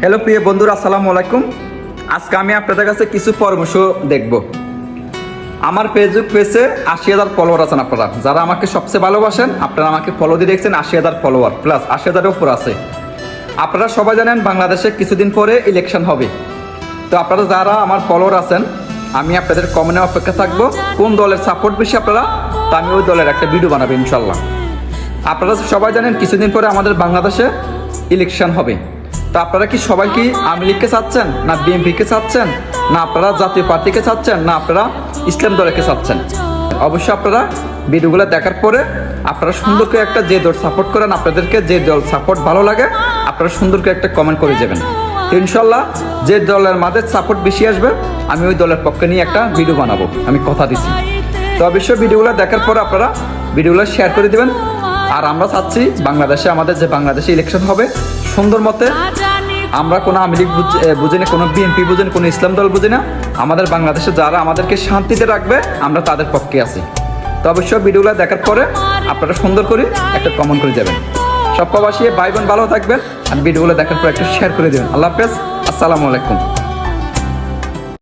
Hello প্রিয় বন্ধুরা, আসসালামু আলাইকুম। আজকে আমি আপনাদের কাছে কিছু পরামর্শ দেখব। আমার ফেসবুক পেজে 80,000 ফলোয়ার আছেন আপনারা, যারা আমাকে সবচেয়ে ভালোবাসেন। আপনারা আমাকে ফলো দিয়ে দেখছেন 80,000 ফলোয়ার প্লাস 80,000-এর উপর আছে। আপনারা সবাই জানেন বাংলাদেশে কিছুদিন পরে ইলেকশন হবে। তো আপনারা যারা আমার ফলোয়ার আছেন, আমি আপনাদের কমেন্টে অপেক্ষা থাকবো কোন দলের সাপোর্ট বেশি আপনারা, তা আমি ওই দলের একটা ভিডিও বানাবো ইনশাল্লাহ। আপনারা সবাই জানেন কিছুদিন পরে আমাদের বাংলাদেশে ইলেকশন হবে। তো আপনারা কি সবাই কি আওয়ামী লীগকে চাচ্ছেন, না বিএনপিকে চাচ্ছেন, না আপনারা জাতীয় পার্টিকে চাচ্ছেন, না আপনারা ইসলাম দলকে চাচ্ছেন? অবশ্যই আপনারা ভিডিওগুলো দেখার পরে আপনারা সুন্দর করে একটা, যে দল সাপোর্ট করেন, আপনাদেরকে যে দল সাপোর্ট ভালো লাগে, আপনারা সুন্দর করে একটা কমেন্ট করে যাবেন। তো ইনশাল্লাহ যে দলের মাঝে সাপোর্ট বেশি আসবে, আমি ওই দলের পক্ষে নিয়ে একটা ভিডিও বানাবো, আমি কথা দিছি। তো অবশ্যই ভিডিওগুলো দেখার পরে আপনারা ভিডিওগুলো শেয়ার করে দেবেন। আর আমরা চাচ্ছি বাংলাদেশে, আমাদের যে বাংলাদেশে ইলেকশন হবে সুন্দর মতে, আমরা কোনো আওয়ামী লীগ বুঝি না, কোনো বিএনপি বুঝি না, কোনো ইসলাম দল বুঝি না। আমাদের বাংলাদেশে যারা আমাদেরকে শান্তিতে রাখবে, আমরা তাদের পক্ষে আছি। তো অবশ্যই ভিডিওগুলো দেখার পরে আপনারা সুন্দর করে একটা কমেন্ট করে যাবেন। সব প্রবাসী ভাই বোন ভালো থাকবেন, আর ভিডিওগুলো দেখার পর একটু শেয়ার করে দেবেন। আল্লাহ হাফেজ, আসসালামু আলাইকুম।